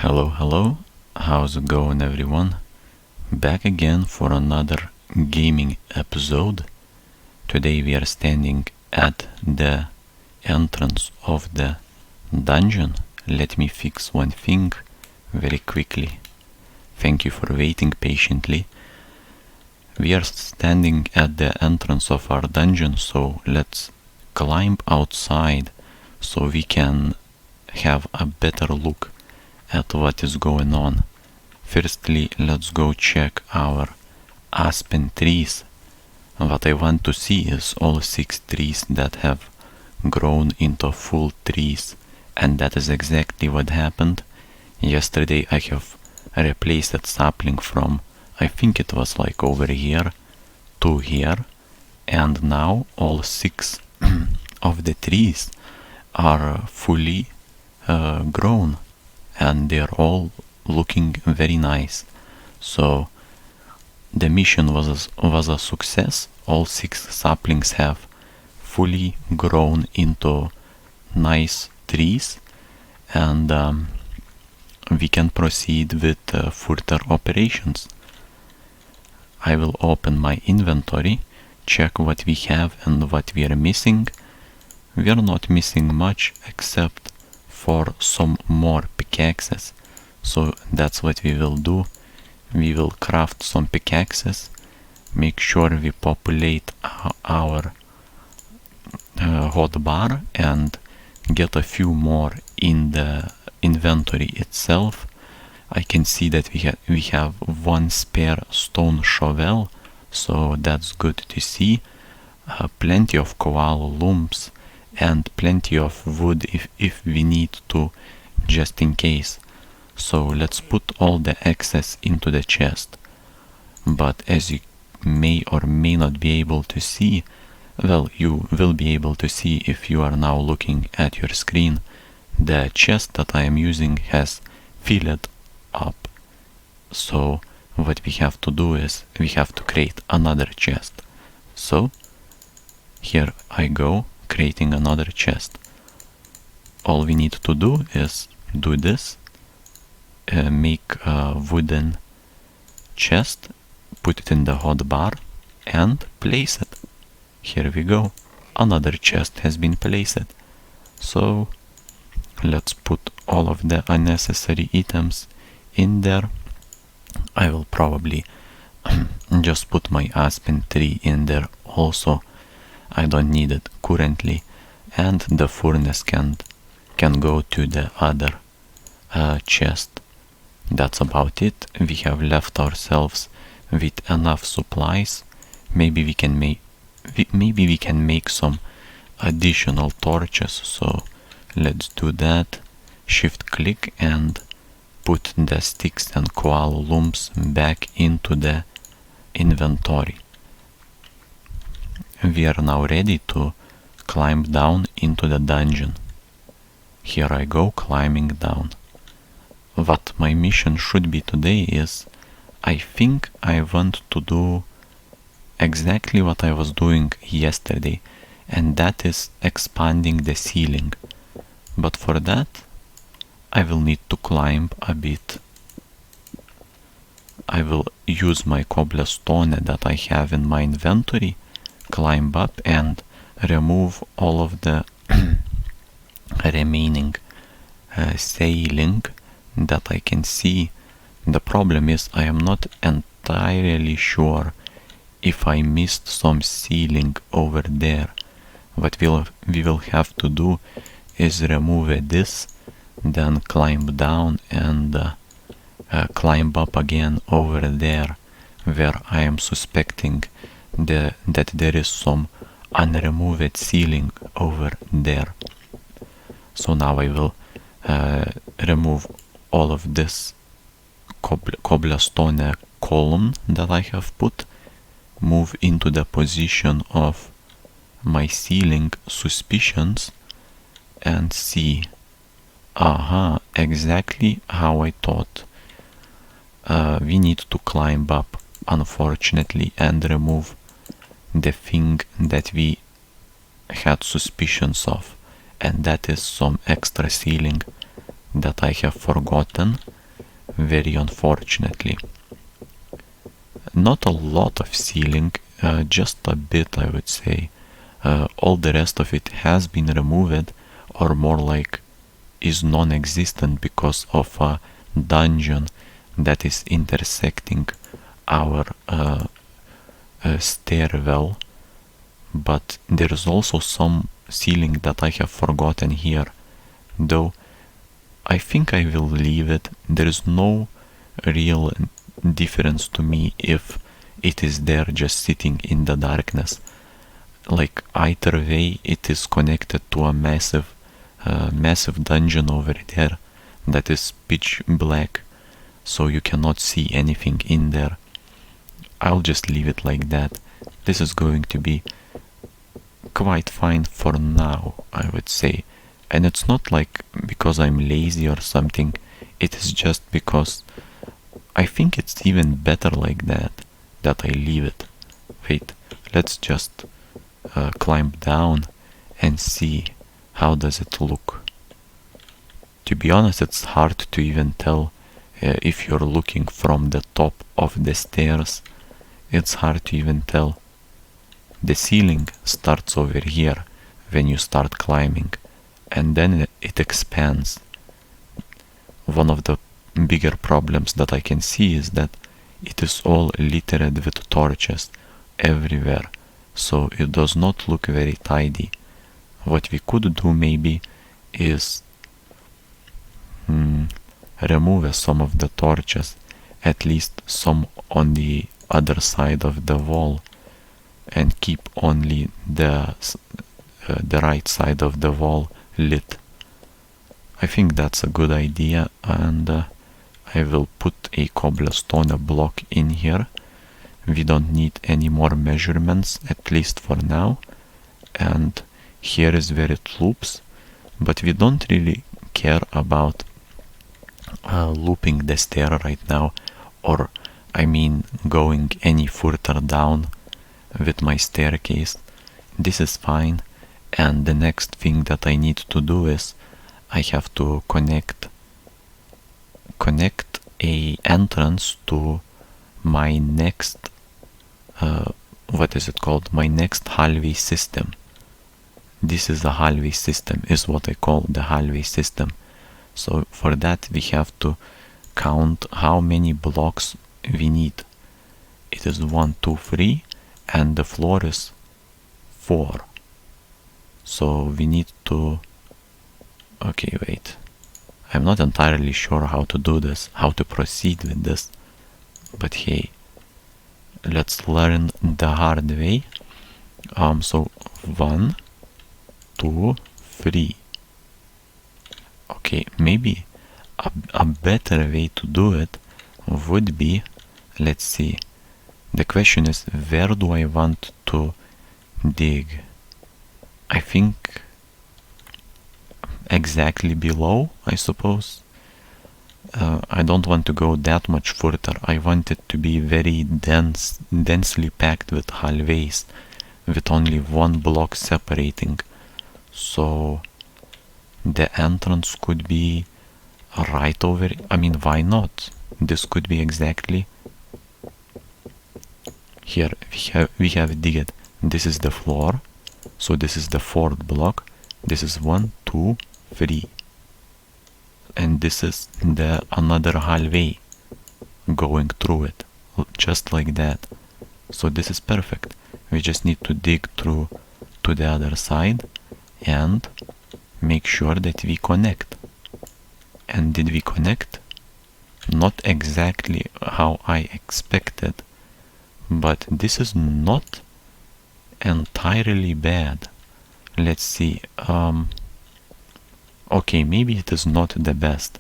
Hello, how's it going everyone? Back again for another gaming episode. Today we are standing at the entrance of the dungeon. Let me fix one thing very quickly. Thank you for waiting patiently. We are standing at the entrance of our dungeon, so let's climb outside so we can have a better look at what is going on. Firstly, let's go check our aspen trees. What I want to see is all 6 trees that have grown into full trees, and that is exactly what happened. Yesterday I have replaced that sapling from, I think it was like over here to here, and now all 6 of the trees are fully grown, and they're all looking very nice. So the mission was a success. All 6 saplings have fully grown into nice trees, and we can proceed with further operations. I will open my inventory, check what we have and what we are missing. We are not missing much except for some more pickaxes, so that's what we will do. We will craft some pickaxes, make sure we populate our hotbar and get a few more in the inventory itself. I can see that we have 1 spare stone shovel, so that's good to see. Plenty of koala lumps and plenty of wood if we need to, just in case. So let's put all the excess into the chest. But as you may or may not be able to see, well, you will be able to see if you are now looking at your screen, the chest that I am using has filled up. So what we have to do is we have to create another chest. So here I go, creating another chest. All we need to do is do this, make a wooden chest, put it in the hotbar and place it. Here we go, another chest has been placed. So let's put all of the unnecessary items in there. I will probably just put my aspen tree in there also. I don't need it currently, and the furnace can go to the other chest. That's about it. We have left ourselves with enough supplies. Maybe we can make some additional torches, so let's do that. Shift click and put the sticks and koala lumps back into the inventory. We are now ready to climb down into the dungeon. Here I go, climbing down. What my mission should be today is, I think I want to do exactly what I was doing yesterday, and that is expanding the ceiling. But for that, I will need to climb a bit. I will use my cobblestone that I have in my inventory, climb up and remove all of the remaining ceiling that I can see. The problem is I am not entirely sure if I missed some ceiling over there. What we will have to do is remove this, then climb down and climb up again over there, where I am suspecting that there is some unremoved ceiling over there. So now I will remove all of this cobblestone column that I have put, move into the position of my ceiling suspicions and see. Exactly how I thought. We need to climb up, unfortunately, and remove the thing that we had suspicions of, and that is some extra ceiling that I have forgotten very unfortunately. Not a lot of ceiling, just a bit, I would say. All the rest of it has been removed, or more like is non-existent because of a dungeon that is intersecting our stairwell. But there is also some ceiling that I have forgotten here, though I think I will leave it. There is no real difference to me if it is there just sitting in the darkness. Like either way, it is connected to a massive dungeon over there that is pitch black, so you cannot see anything in there. I'll just leave it like that. This is going to be quite fine for now, I would say. And it's not like because I'm lazy or something, it is just because I think it's even better like that I leave it. Wait, let's just climb down and see how does it look. To be honest, it's hard to even tell if you're looking from the top of the stairs. It's hard to even tell. The ceiling starts over here when you start climbing, and then it expands. One of the bigger problems that I can see is that it is all littered with torches everywhere, so it does not look very tidy. What we could do maybe is remove some of the torches, at least some on the other side of the wall, and keep only the right side of the wall lit. I think that's a good idea, and I will put a cobblestone block in here. We don't need any more measurements, at least for now. And here is where it loops, but we don't really care about looping the stair right now, or I mean going any further down with my staircase. This is fine, and the next thing that I need to do is I have to connect a entrance to my next what is it called? My next hallway system. This is a hallway system, is what I call the hallway system. So for that we have to count how many blocks we need. It is 1, 2, 3, and the floor is 4. So we need to... Okay, wait. I'm not entirely sure how to do this, how to proceed with this. But hey, let's learn the hard way. So 1, 2, 3. Okay, maybe a better way to do it would be, let's see, the question is, where do I want to dig? I think exactly below, I suppose. I don't want to go that much further. I want it to be very densely packed with hallways, with only one block separating. So the entrance could be right over. I mean, why not? This could be exactly here. We have digged. This is the floor, so this is the 4th block. This is 1, 2, 3, and this is the another hallway going through it, just like that. So this is perfect. We just need to dig through to the other side and make sure that we connect. And did we connect? Not exactly how I expected, but this is not entirely bad. Let's see. Okay, maybe it is not the best.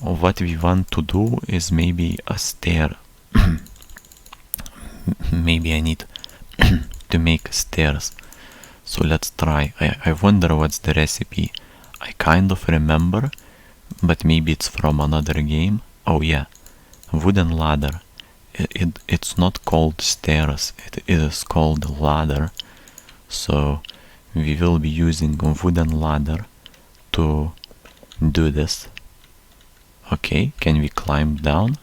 What we want to do is maybe a stair. Maybe I need to make stairs. So let's try. I wonder what's the recipe. I kind of remember, but maybe it's from another game. Oh yeah, wooden ladder. It's not called stairs, it is called ladder. So we will be using a wooden ladder to do this. Okay, can we climb down?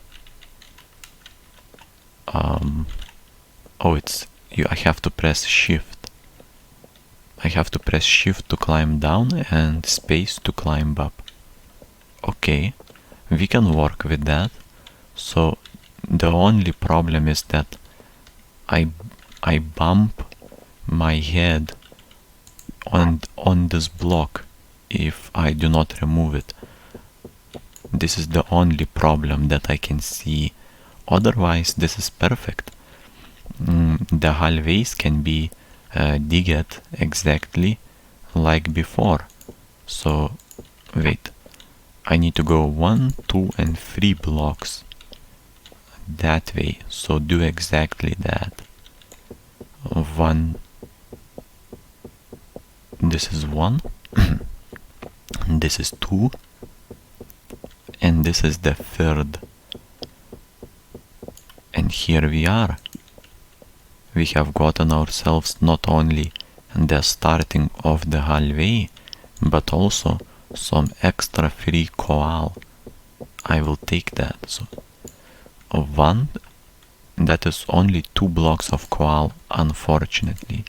Oh, I have to press shift. I have to press shift to climb down and space to climb up. Okay, we can work with that. So the only problem is that I bump my head on this block if I do not remove it. This is the only problem that I can see. Otherwise, this is perfect. The hallways can be digged exactly like before. So, wait, I need to go 1, 2, and 3 blocks that way. So do exactly that. 1, this is 1, this is 2, and this is the 3rd. And here we are. We have gotten ourselves not only the starting of the hallway, but also some extra free coal. I will take that. So, 1, that is only 2 blocks of coal, unfortunately.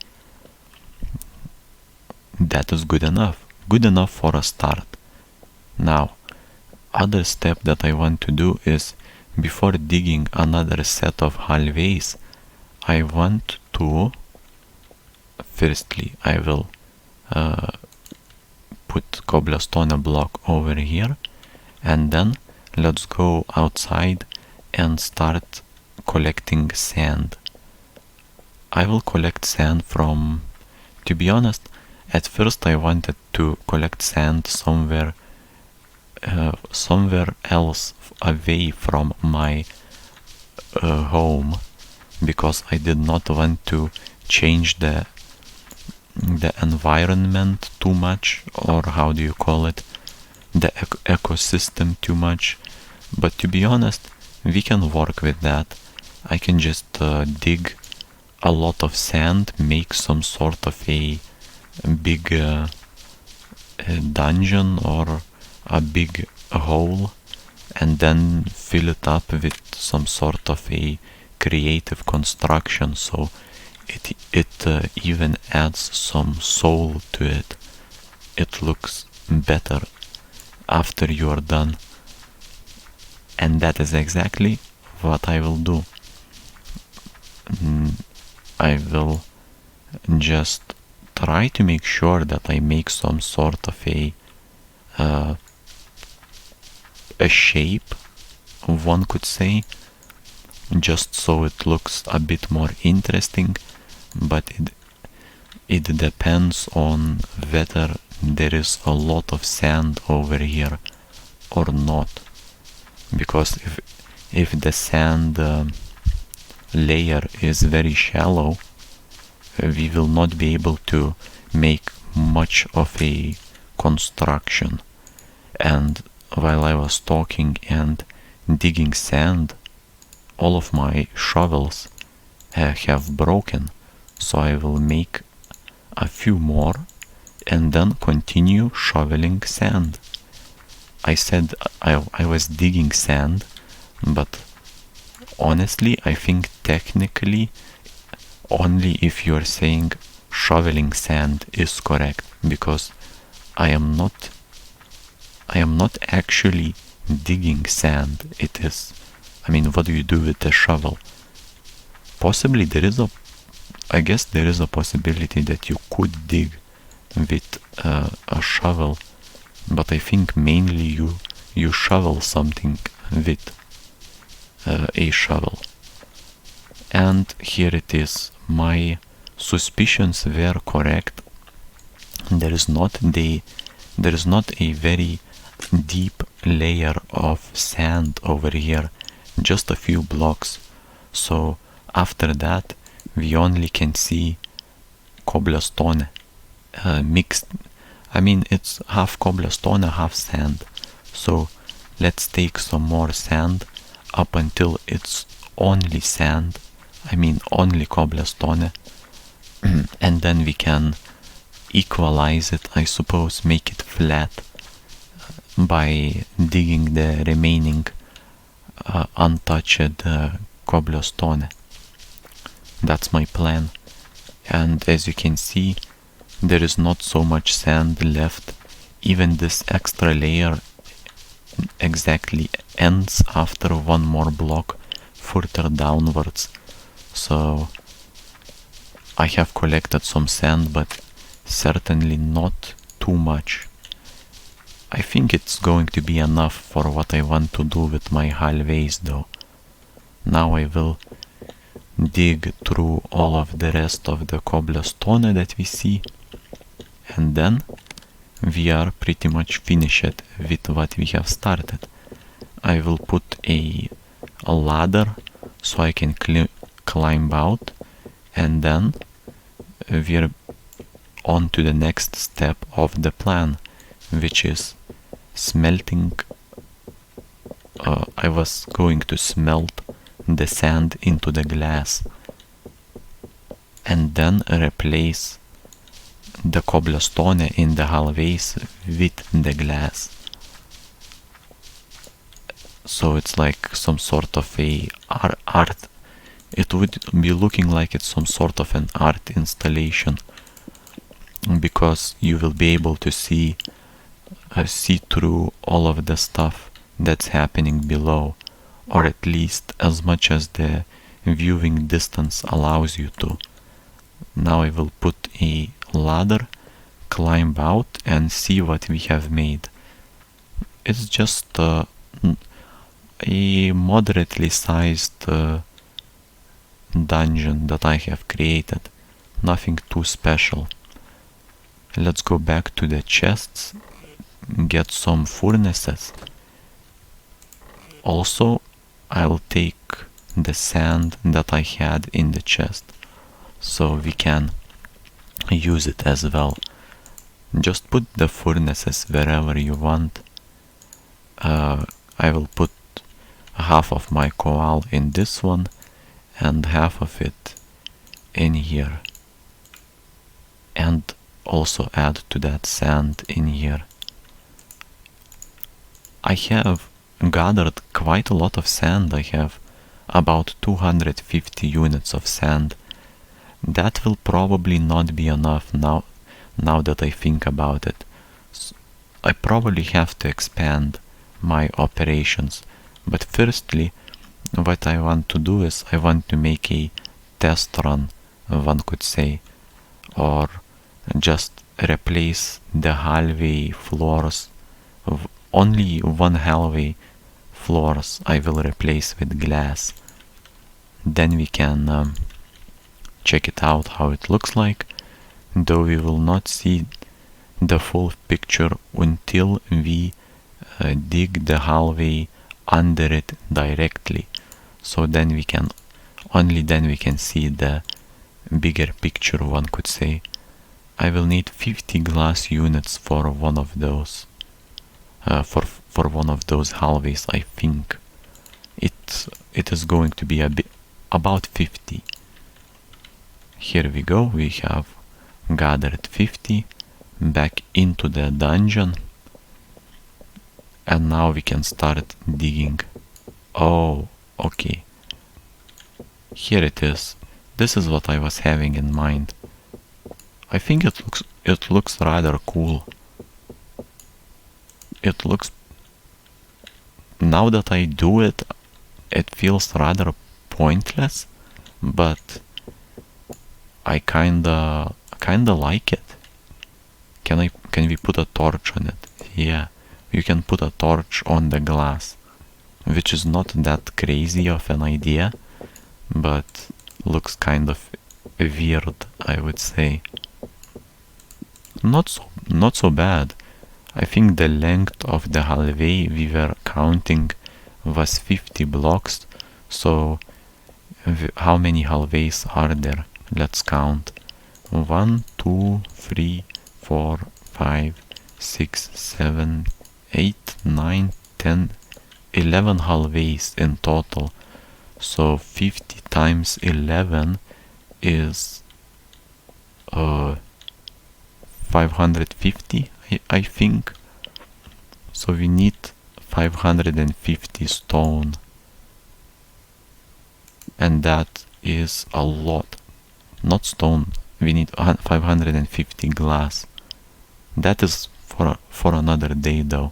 That is good enough. Good enough for a start. Now, other step that I want to do is, before digging another set of hallways, I want to, firstly, I will put cobblestone block over here, and then let's go outside and start collecting sand. I will collect sand from, to be honest, at first I wanted to collect sand somewhere else away from my home, because I did not want to change the environment too much, or how do you call it, the ecosystem too much. But to be honest, we can work with that. I can just dig a lot of sand, make some sort of a big dungeon or a big hole, and then fill it up with some sort of a creative construction, so it even adds some soul to it. It looks better after you are done, and that is exactly what I will do. I will just try to make sure that I make some sort of a shape, one could say, just so it looks a bit more interesting, but it depends on whether there is a lot of sand over here or not, because if the sand layer is very shallow, we will not be able to make much of a construction. And while I was talking and digging sand, all of my shovels have broken, so I will make a few more and then continue shoveling sand. I said I was digging sand, but honestly I think technically only if you are saying shoveling sand is correct, because I am not actually digging sand. It is, I mean, what do you do with the shovel? Possibly I guess there is a possibility that you could dig with a shovel, but I think mainly you shovel something with a shovel. And here it is. My suspicions were correct. There is not a very deep layer of sand over here, just a few blocks. So after that we only can see cobblestone mixed. I mean, it's half cobblestone, half sand. So let's take some more sand up until it's only sand, I mean only cobblestone, and then we can equalize it, I suppose, make it flat, by digging the remaining untouched cobblestone. That's my plan. And as you can see, there is not so much sand left. Even this extra layer exactly ends after one more block further downwards. So I have collected some sand, but certainly not too much. I think it's going to be enough for what I want to do with my hallways though. Now I will dig through all of the rest of the cobblestone that we see, and then we are pretty much finished with what we have started. I will put a ladder so I can climb out, and then we're on to the next step of the plan, which is smelting. I was going to smelt the sand into the glass and then replace the cobblestone in the hallways with the glass. So it's like some sort of a art. It would be looking like it's some sort of an art installation, because you will be able to see through all of the stuff that's happening below, or at least as much as the viewing distance allows you to. Now I will put a ladder, climb out, and see what we have made. It's just a moderately sized dungeon that I have created. Nothing too special. Let's go back to the chests, get some furnaces. Also, I'll take the sand that I had in the chest, so we can use it as well. Just put the furnaces wherever you want. I will put half of my coal in this one and half of it in here, and also add to that sand in here. I have gathered quite a lot of sand. I have about 250 units of sand. That will probably not be enough now that I think about it. I probably have to expand my operations, but firstly what I want to do is I want to make a test run, one could say, or just replace the hallway floors. Only one hallway floors I will replace with glass. Then we can check it out how it looks like, though we will not see the full picture until we dig the hallway under it directly. So then we can see the bigger picture, one could say. I will need 50 glass units for one of those. For one of those hallways, I think. It is going to be about 50. Here we go, we have gathered 50 back into the dungeon, and now we can start digging. Oh, okay. Here it is. This is what I was having in mind. I think it looks rather cool. It looks, now that I do it, it feels rather pointless, but I kinda like it. Can we put a torch on it? Yeah, you can put a torch on the glass, which is not that crazy of an idea, but looks kind of weird, I would say. Not so bad. I think the length of the hallway we were counting was 50 blocks, so how many hallways are there? Let's count. 1, 2, 3, 4, 5, 6, 7, 8, 9, 10, 11 hallways in total. So 50 times 11 is 550, I think. So we need 550 stone, and that is a lot. Not stone, we need 550 glass. That is for another day though.